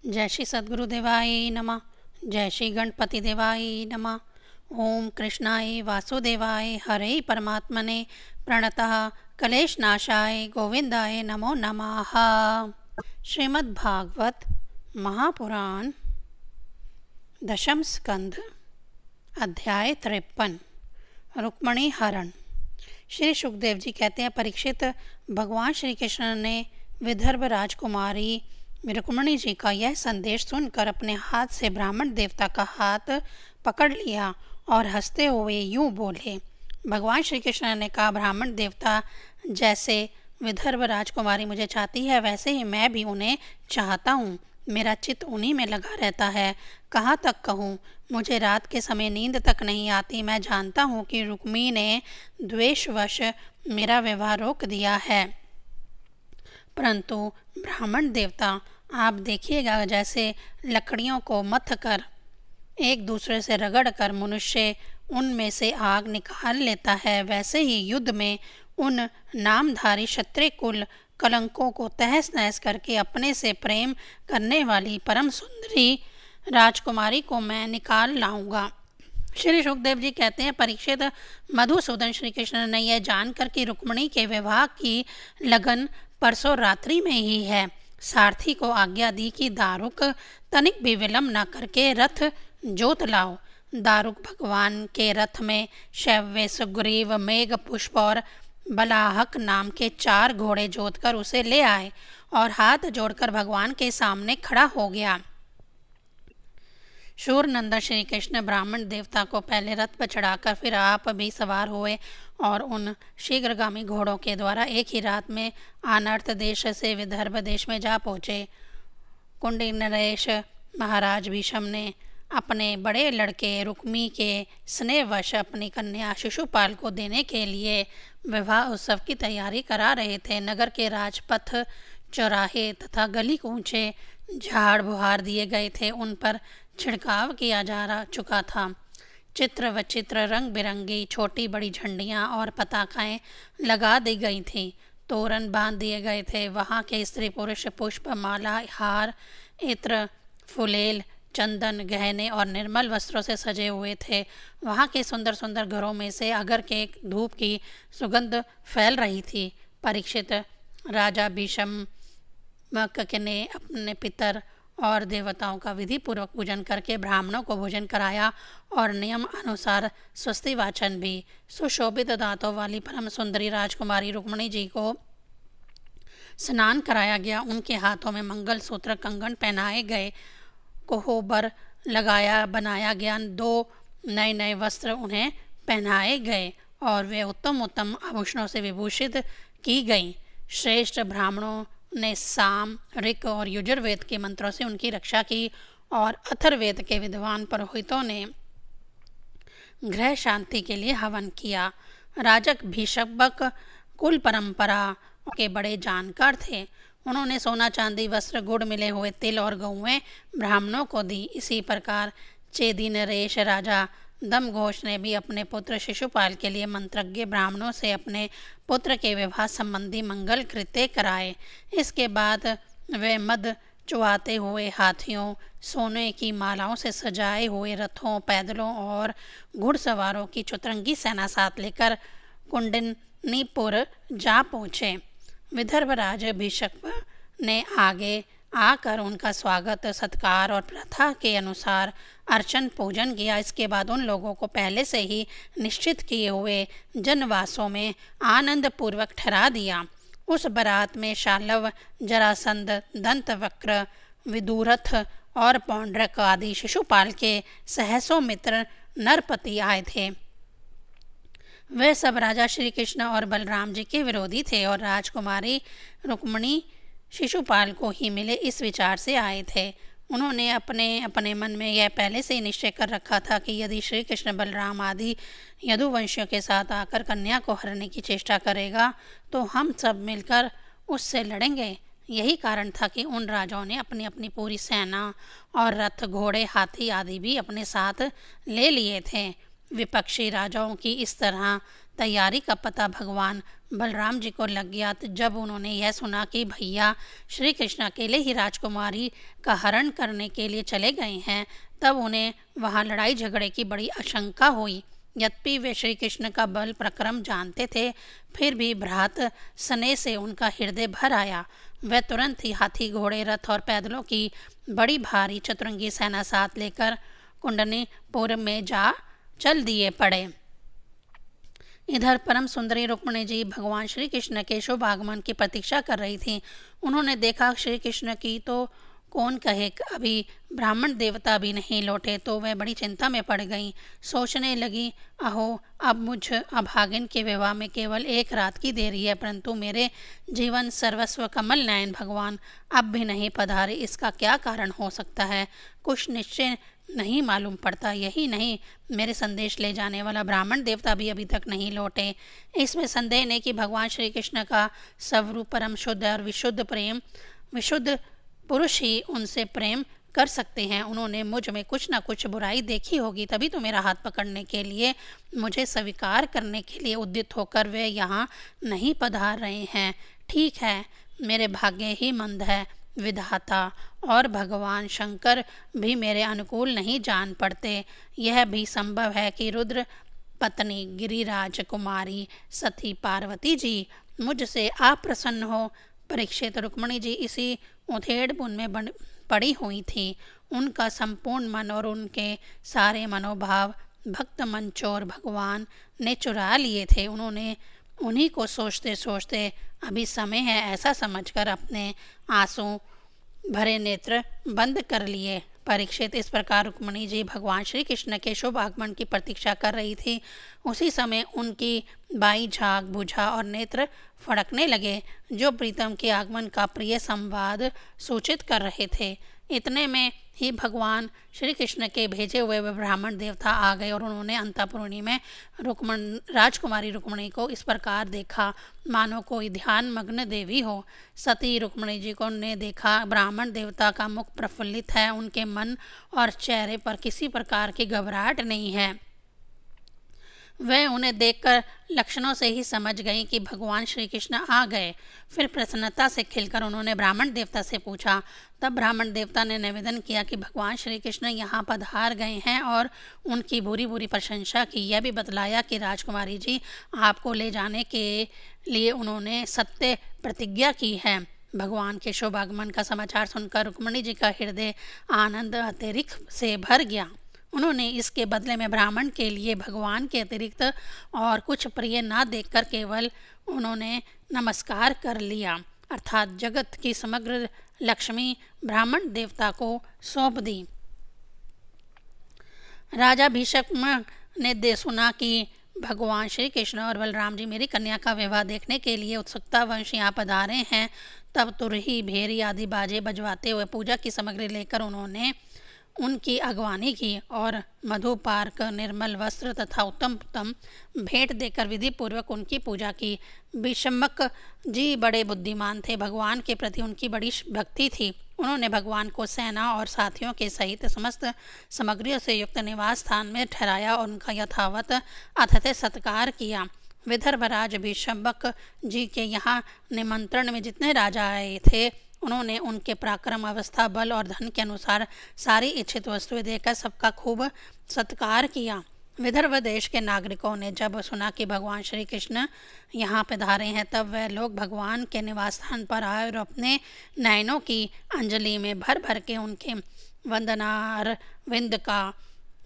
जय श्री सद्गुरु देवाय नमः। जय श्री गणपति देवाय नमः। ओम कृष्णाय वासुदेवाय हरे परमात्मने प्रणतः कलेशनाशाय गोविंदाय नमो नमः। श्रीमद् भागवत महापुराण दशम स्कंध अध्याय 53 रुक्मणी हरण। श्री सुखदेव जी कहते हैं, परीक्षित, भगवान श्री कृष्ण ने विदर्भ राजकुमारी रुक्मणी जी का यह संदेश सुनकर अपने हाथ से ब्राह्मण देवता का हाथ पकड़ लिया और हंसते हुए यूं बोले। भगवान श्री कृष्ण ने कहा, ब्राह्मण देवता जैसे विदर्भ राजकुमारी मुझे चाहती है, वैसे ही मैं भी उन्हें चाहता हूँ। मेरा चित्त उन्हीं में लगा रहता है। कहाँ तक कहूँ, मुझे रात के समय नींद तक नहीं आती। मैं जानता हूँ कि रुक्मी ने द्वेषवश मेरा व्यवहार रोक दिया है, परंतु ब्राह्मण देवता, आप देखिएगा, जैसे लकड़ियों को मथ कर एक दूसरे से रगड़ कर मनुष्य उनमें से आग निकाल लेता है, वैसे ही युद्ध में उन नामधारी क्षत्रिय कुल कलंकों को तहस नहस करके अपने से प्रेम करने वाली परम सुंदरी राजकुमारी को मैं निकाल लाऊंगा। श्री सुखदेव जी कहते हैं, परीक्षित, मधुसूदन श्री कृष्ण ने यह जानकर कि रुक्मणी के विवाह की लगन परसों रात्रि में ही है, सारथी को आज्ञा दी कि दारुक तनिक भी विलंब न करके रथ जोत लाओ। दारुक भगवान के रथ में शैव्य, सुग्रीव, मेघ पुष्प और बलाहक नाम के 4 घोड़े जोतकर उसे ले आए और हाथ जोड़कर भगवान के सामने खड़ा हो गया। शूरनंदन श्री कृष्ण ब्राह्मण देवता को पहले रथ पर चढ़ाकर फिर आप भी सवार हुए और उन शीघ्रगामी घोड़ों के द्वारा एक ही रात में आनर्त देश से विदर्भ देश में जा पहुँचे। कुंडी नरेश महाराज भीष्म ने अपने बड़े लड़के रुक्मी के स्नेहवश अपनी कन्या शिशुपाल को देने के लिए विवाह उत्सव की तैयारी करा रहे थे। नगर के राजपथ, चौराहे तथा गली कूचे झाड़ बुहार दिए गए थे, उन पर छिड़काव किया जा चुका था। चित्र विचित्र रंग बिरंगी छोटी बड़ी झंडियाँ और पताकाएं लगा दी गई थीं, तोरण बांध दिए गए थे। वहाँ के स्त्री पुरुष पुष्प, माला, हार, इत्र, फुलेल, चंदन, गहने और निर्मल वस्त्रों से सजे हुए थे। वहाँ के सुंदर सुंदर घरों में से अगर के धूप की सुगंध फैल रही थी। परीक्षित, राजा भीष्म ने अपने पितर और देवताओं का विधि पूर्वक पूजन करके ब्राह्मणों को भोजन कराया और नियम अनुसार स्वस्ति वाचन भी। सुशोभित दांतों वाली परम सुंदरी राजकुमारी रुक्मणी जी को स्नान कराया गया। उनके हाथों में मंगल सूत्र, कंगन पहनाए गए, कोहबर लगाया बनाया गया, 2 नए नए वस्त्र उन्हें पहनाए गए और वे उत्तम उत्तम आभूषणों से विभूषित की गईं। श्रेष्ठ ब्राह्मणों ने साम, ऋक और यजुर्वेद के मंत्रों से उनकी रक्षा की और अथर्ववेद के विद्वान पुरोहितों ने गृह शांति के लिए हवन किया। राजक भीष्मक कुल परंपरा के बड़े जानकार थे। उन्होंने सोना, चांदी, वस्त्र, गुड़ मिले हुए तिल और गौएं ब्राह्मणों को दी। इसी प्रकार चेदी नरेश राजा दमघोष ने भी अपने पुत्र शिशुपाल के लिए मंत्रज्ञ ब्राह्मणों से अपने पुत्र के विवाह संबंधी मंगल कृत्य कराए। इसके बाद वे मद चुआते हुए हाथियों, सोने की मालाओं से सजाए हुए रथों, पैदलों और घुड़सवारों की चुतरंगी सेना साथ लेकर कुंडनीपुर जा पहुँचे। विदर्भराज भीष्म ने आगे आकर उनका स्वागत, सत्कार और प्रथा के अनुसार अर्चन पूजन किया। इसके बाद उन लोगों को पहले से ही निश्चित किए हुए जनवासों में आनंद पूर्वक ठहरा दिया। उस बारात में शाल्व, जरासंध, दंतवक्र, विदुरथ और पौंड्रक आदि शिशुपाल के सहसों मित्र नरपति आए थे। वे सब राजा श्री कृष्ण और बलराम जी के विरोधी थे और राजकुमारी रुक्मणी शिशुपाल को ही मिले इस विचार से आए थे। उन्होंने अपने अपने मन में यह पहले से ही निश्चय कर रखा था कि यदि श्री कृष्ण बलराम आदि यदुवंशियों के साथ आकर कन्या को हरने की चेष्टा करेगा तो हम सब मिलकर उससे लड़ेंगे। यही कारण था कि उन राजाओं ने अपनी अपनी पूरी सेना और रथ, घोड़े, हाथी आदि भी अपने साथ ले लिए थे। विपक्षी राजाओं की इस तरह तैयारी का पता भगवान बलराम जी को लग गया। जब उन्होंने यह सुना कि भैया श्री कृष्ण अकेले ही राजकुमारी का हरण करने के लिए चले गए हैं, तब उन्हें वहाँ लड़ाई झगड़े की बड़ी आशंका हुई। यद्यपि वे श्री कृष्ण का बल पराक्रम जानते थे, फिर भी भ्रात स्नेह से उनका हृदय भर आया। वे तुरंत ही हाथी, घोड़े, रथ और पैदलों की बड़ी भारी चतुरंगी सेना साथ लेकर कुंडनीपुर में जा चल दिए पड़े। इधर परम सुंदरी रुक्मिणी जी भगवान श्री कृष्ण के शुभ आगमन की प्रतीक्षा कर रही थी। उन्होंने देखा श्री कृष्ण की तो कौन कहे, अभी ब्राह्मण देवता भी नहीं लौटे, तो वह बड़ी चिंता में पड़ गईं। सोचने लगी, अहो, अब मुझ अभागिन के विवाह में केवल एक रात की देरी है, परंतु मेरे जीवन सर्वस्व कमल नयन भगवान अब भी नहीं पधारे। इसका क्या कारण हो सकता है, कुछ निश्चय नहीं मालूम पड़ता। यही नहीं, मेरे संदेश ले जाने वाला ब्राह्मण देवता भी अभी तक नहीं लौटे। इसमें संदेह नहीं कि भगवान श्री कृष्ण का स्वरूप परम शुद्ध और विशुद्ध पुरुष ही उनसे प्रेम कर सकते हैं। उन्होंने मुझ में कुछ न कुछ बुराई देखी होगी, तभी तो मेरा हाथ पकड़ने के लिए, मुझे स्वीकार करने के लिए उद्यत होकर वे यहाँ नहीं पधार रहे हैं। ठीक है, मेरे भाग्य ही मंद है। विधाता और भगवान शंकर भी मेरे अनुकूल नहीं जान पड़ते। यह भी संभव है कि रुद्र पत्नी गिरिराज कुमारी सती पार्वती जी मुझसे अप्रसन्न हो। परीक्षित, रुक्मिणी जी इसी उधेड़बुन में पड़ी हुई थी। उनका संपूर्ण मन और उनके सारे मनोभाव भक्त मंचोर भगवान ने चुरा लिए थे। उन्होंने उन्हीं को सोचते सोचते अभी समय है ऐसा समझकर अपने आंसू भरे नेत्र बंद कर लिए। परीक्षित, इस प्रकार रुक्मिणी जी भगवान श्री कृष्ण के शुभ आगमन की प्रतीक्षा कर रही थी। उसी समय उनकी बाई झाग बुझा और नेत्र फड़कने लगे, जो प्रीतम के आगमन का प्रिय संवाद सूचित कर रहे थे। इतने में ही भगवान श्री कृष्ण के भेजे हुए वे ब्राह्मण देवता आ गए और उन्होंने अंतःपुरी में राजकुमारी रुक्मिणी को इस प्रकार देखा मानो कोई ध्यान मग्न देवी हो। सती रुक्मिणी जी को ने देखा ब्राह्मण देवता का मुख प्रफुल्लित है, उनके मन और चेहरे पर किसी प्रकार की घबराहट नहीं है। वह उन्हें देखकर लक्षणों से ही समझ गई कि भगवान श्री कृष्ण आ गए। फिर प्रसन्नता से खिलकर उन्होंने ब्राह्मण देवता से पूछा। तब ब्राह्मण देवता ने निवेदन किया कि भगवान श्री कृष्ण यहाँ पधार गए हैं और उनकी बुरी बुरी प्रशंसा की। यह भी बतलाया कि राजकुमारी जी आपको ले जाने के लिए उन्होंने सत्य प्रतिज्ञा की है। भगवान के शुभ आगमन का समाचार सुनकर रुक्मिणी जी का हृदय आनंद अतिरिक्त से भर गया। उन्होंने इसके बदले में ब्राह्मण के लिए भगवान के अतिरिक्त और कुछ प्रिय न देखकर केवल उन्होंने नमस्कार कर लिया, अर्थात जगत की समग्र लक्ष्मी ब्राह्मण देवता को सौंप दी। राजा भीष्म ने सुना कि भगवान श्री कृष्ण और बलराम जी मेरी कन्या का विवाह देखने के लिए उत्सुकतावश यहाँ पधारे हैं। तब तुरही, भेरी आदि बाजे बजवाते हुए पूजा की सामग्री लेकर उन्होंने उनकी अगवानी की और मधुपार्क, निर्मल वस्त्र तथा उत्तम उत्तम भेंट देकर विधि पूर्वक उनकी पूजा की। भीष्मक जी बड़े बुद्धिमान थे, भगवान के प्रति उनकी बड़ी भक्ति थी। उन्होंने भगवान को सेना और साथियों के सहित समस्त सामग्रियों से युक्त निवास स्थान में ठहराया और उनका यथावत अतिथि सत्कार किया। विदर्भराज भीष्मक जी के यहाँ निमंत्रण में जितने राजा आए थे, उन्होंने उनके पराक्रम, अवस्था, बल और धन के अनुसार सारी इच्छित वस्तुएं देकर सबका खूब सत्कार किया। विदर्भ देश के नागरिकों ने जब सुना कि भगवान श्री कृष्ण यहाँ पधारे हैं, तब वह लोग भगवान के निवास स्थान पर आए और अपने नयनों की अंजलि में भर भर के उनके वंदनार विंद का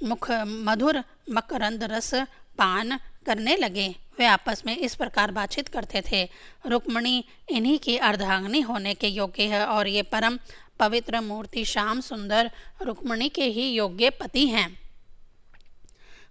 मुख मधुर मकरंद रस पान करने लगे। वे आपस में इस प्रकार बातचीत करते थे, रुक्मिणी इन्हीं की अर्धांगिनी होने के योग्य है और ये परम पवित्र मूर्ति श्याम सुंदर रुक्मिणी के ही योग्य पति हैं।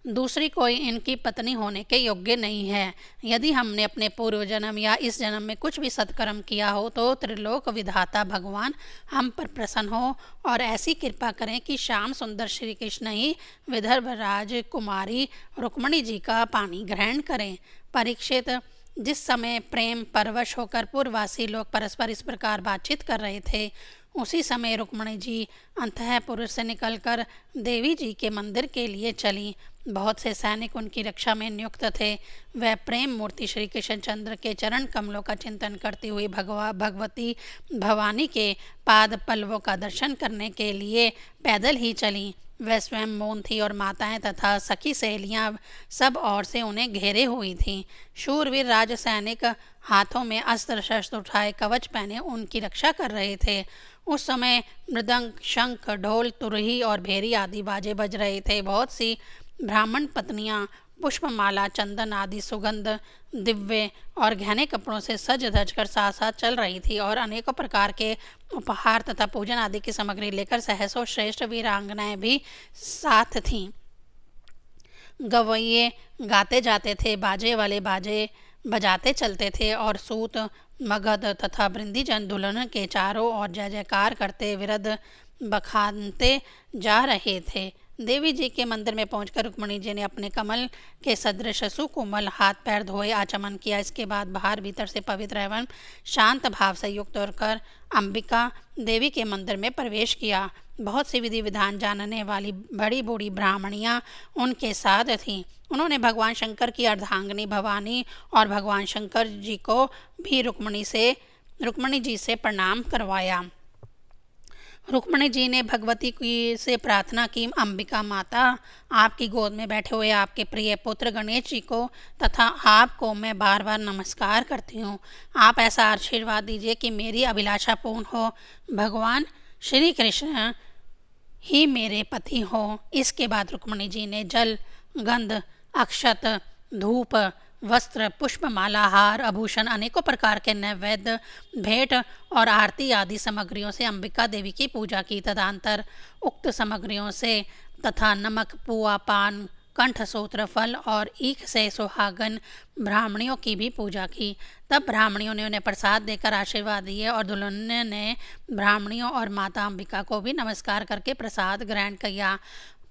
दूसरी कोई इनकी पत्नी होने के योग्य नहीं है। यदि हमने अपने पूर्व जन्म या इस जन्म में कुछ भी सत्कर्म किया हो तो त्रिलोक विधाता भगवान हम पर प्रसन्न हो और ऐसी कृपा करें कि श्याम सुंदर श्री कृष्ण ही विदर्भ राजकुमारी रुक्मिणी जी का पानी ग्रहण करें। परीक्षित, जिस समय प्रेम परवश होकर पूर्ववासी लोग परस्पर इस प्रकार बातचीत कर रहे थे, उसी समय रुक्मिणी जी अंतःपुर से निकलकर देवी जी के मंदिर के लिए चली। बहुत से सैनिक उनकी रक्षा में नियुक्त थे। वह प्रेम मूर्ति श्री कृष्णचंद्र के चरण कमलों का चिंतन करती हुई भगवती भवानी के पाद पल्लवों का दर्शन करने के लिए पैदल ही चली। वह स्वयं मौन थी और माताएं तथा सखी सहेलियां सब ओर से उन्हें घेरे हुई थीं। शूरवीर राज सैनिक हाथों में अस्त्र शस्त्र उठाए कवच पहने उनकी रक्षा कर रहे थे। उस समय मृदंग, शंख, ढोल, तुरही और भेरी आदि बाजे बज रहे थे। बहुत सी ब्राह्मण पत्नियां पुष्पमाला, चंदन आदि सुगंध, दिव्य और गहने कपड़ों से सज धज कर साथ साथ चल रही थी और अनेकों प्रकार के उपहार तथा पूजन आदि की सामग्री लेकर सहसों श्रेष्ठ वीरांगनाएं भी साथ थीं। गवैये गाते जाते थे, बाजे वाले बाजे बजाते चलते थे और सूत, मगध तथा वृंदीजन दुल्हन के चारों ओर जय जयकार करते विरध बखानते जा रहे थे। देवी जी के मंदिर में पहुंचकर रुक्मिणी जी ने अपने कमल के सदृश सुकोमल हाथ पैर धोए, आचमन किया। इसके बाद बाहर भीतर से पवित्र एवं शांत भाव से युक्त होकर अंबिका देवी के मंदिर में प्रवेश किया। बहुत सी विधि विधान जानने वाली बड़ी बूढ़ी ब्राह्मणियां उनके साथ थीं। उन्होंने भगवान शंकर की अर्धांगिनी भवानी और भगवान शंकर जी को भी रुक्मिणी जी से प्रणाम करवाया। रुक्मिणी जी ने भगवती की से प्रार्थना की, अंबिका माता, आपकी गोद में बैठे हुए आपके प्रिय पुत्र गणेश जी को तथा आपको मैं बार बार नमस्कार करती हूँ। आप ऐसा आशीर्वाद दीजिए कि मेरी अभिलाषा पूर्ण हो। भगवान श्री कृष्ण ही मेरे पति हो। इसके बाद रुक्मिणी जी ने जल, गंध, अक्षत, धूप, वस्त्र, पुष्पमाला, हार, आभूषण, अनेकों प्रकार के नैवेद्य, भेंट और आरती आदि सामग्रियों से अंबिका देवी की पूजा की। तदंतर उक्त सामग्रियों से तथा नमक, पुआ, पान, कंठसूत्र, फल और ईख से सुहागन ब्राह्मणियों की भी पूजा की। तब ब्राह्मणियों ने उन्हें प्रसाद देकर आशीर्वाद दिए और दुल्हन ने ब्राह्मणियों और माता अंबिका को भी नमस्कार करके प्रसाद ग्रहण किया।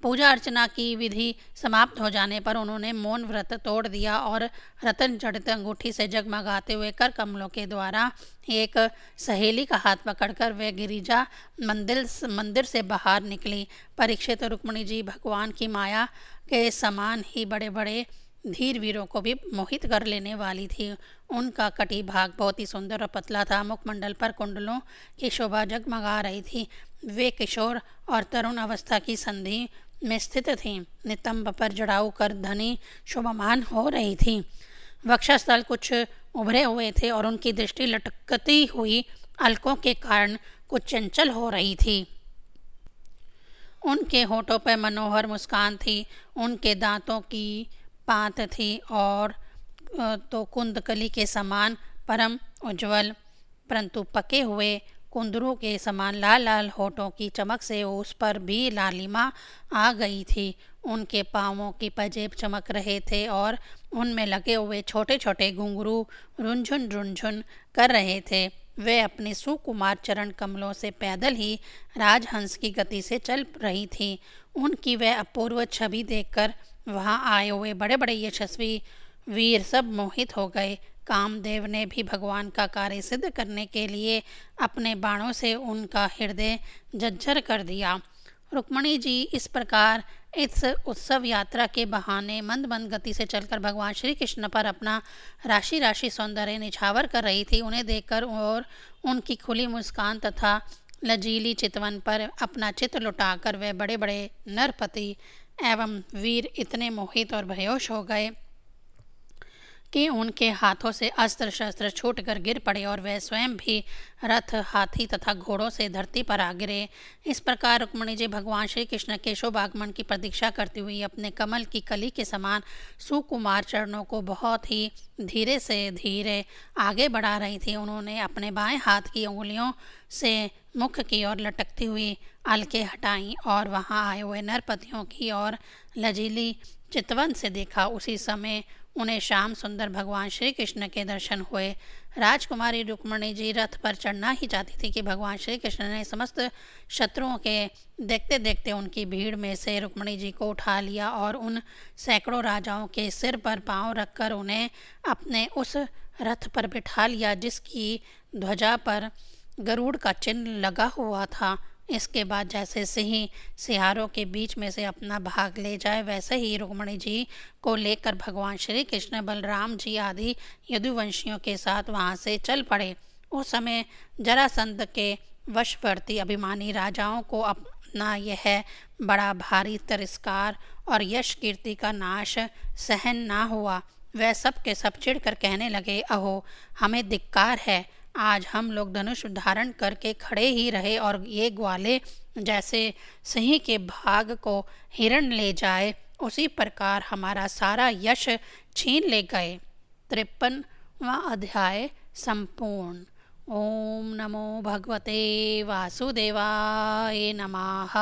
पूजा अर्चना की विधि समाप्त हो जाने पर उन्होंने मौन व्रत तोड़ दिया और रतन जड़ित अंगूठी से जगमगाते हुए कर कमलों के द्वारा एक सहेली का हाथ पकड़कर वे गिरिजा मंदिर से बाहर निकली। परीक्षित रुक्मिणी जी भगवान की माया के समान ही बड़े बड़े धीर वीरों को भी मोहित कर लेने वाली थी। उनका कटी भाग बहुत ही सुंदर और पतला था। मुखमंडल पर कुंडलों की शोभा जगमगा रही थी। वे किशोर और तरुण अवस्था की संधि में स्थित थीं। नितंब पर जड़ाऊ कर धनी शोभामान हो रही थी। वक्षस्थल कुछ उभरे हुए थे और उनकी दृष्टि लटकती हुई अलकों के कारण कुछ चंचल हो रही थी। उनके होठों पर मनोहर मुस्कान थी। उनके दांतों की पात थी और तो कुंदकली के समान परम उज्ज्वल, परंतु पके हुए कुंदरू के समान लाल लाल होठों की चमक से उस पर भी लालिमा आ गई थी। उनके पाँवों की पंजेब चमक रहे थे और उनमें लगे हुए छोटे छोटे घुंघरू रुंझुन रुंझुन कर रहे थे। वे अपने सुकुमार चरण कमलों से पैदल ही राजहंस की गति से चल रही थी। उनकी वह अपूर्व छवि देखकर वहाँ आए हुए बड़े बड़े यशस्वी वीर सब मोहित हो गए। कामदेव ने भी भगवान का कार्य सिद्ध करने के लिए अपने बाणों से उनका हृदय जर्जर कर दिया। रुक्मिणी जी इस प्रकार इस उत्सव यात्रा के बहाने मंद मंद गति से चलकर भगवान श्री कृष्ण पर अपना राशि राशि सौंदर्य निछावर कर रही थी। उन्हें देखकर और उनकी खुली मुस्कान तथा लजीली चितवन पर अपना चित्त लुटाकर वे बड़े बड़े नरपति एवं वीर इतने मोहित और भयोश हो गए कि उनके हाथों से अस्त्र शस्त्र छूटकर गिर पड़े और वह स्वयं भी रथ, हाथी तथा घोड़ों से धरती पर आ गिरे। इस प्रकार रुक्मिणी जी भगवान श्री कृष्ण के शुभ आगमन की प्रतीक्षा करती हुई अपने कमल की कली के समान सुकुमार चरणों को बहुत ही धीरे से धीरे आगे बढ़ा रही थी। उन्होंने अपने बाएं हाथ की उंगलियों से मुख की ओर लटकती हुई अलकें हटाईं और वहां आए हुए नरपतियों की ओर लजीली चितवन से देखा। उसी समय उन्हें श्याम सुंदर भगवान श्री कृष्ण के दर्शन हुए। राजकुमारी रुक्मिणी जी रथ पर चढ़ना ही चाहती थी कि भगवान श्री कृष्ण ने समस्त शत्रुओं के देखते देखते उनकी भीड़ में से रुक्मिणी जी को उठा लिया और उन सैकड़ों राजाओं के सिर पर पांव रखकर उन्हें अपने उस रथ पर बिठा लिया जिसकी ध्वजा पर गरुड़ का चिन्ह लगा हुआ था। इसके बाद जैसे सिंह सियारों के बीच में से अपना भाग ले जाए, वैसे ही रुक्मिणी जी को लेकर भगवान श्री कृष्ण बलराम जी आदि यदुवंशियों के साथ वहां से चल पड़े। उस समय जरासंध के वशवर्ती अभिमानी राजाओं को अपना यह बड़ा भारी तिरस्कार और यश कीर्ति का नाश सहन ना हुआ। वह सब के सब चिढ़कर कहने लगे, अहो हमें धिक्कार है, आज हम लोग धनुष धारण करके खड़े ही रहे और ये ग्वाले जैसे सिंह के भाग को हिरण ले जाए, उसी प्रकार हमारा सारा यश छीन ले गए। 53वां अध्याय संपूर्ण। ओम नमो भगवते वासुदेवाय नमः।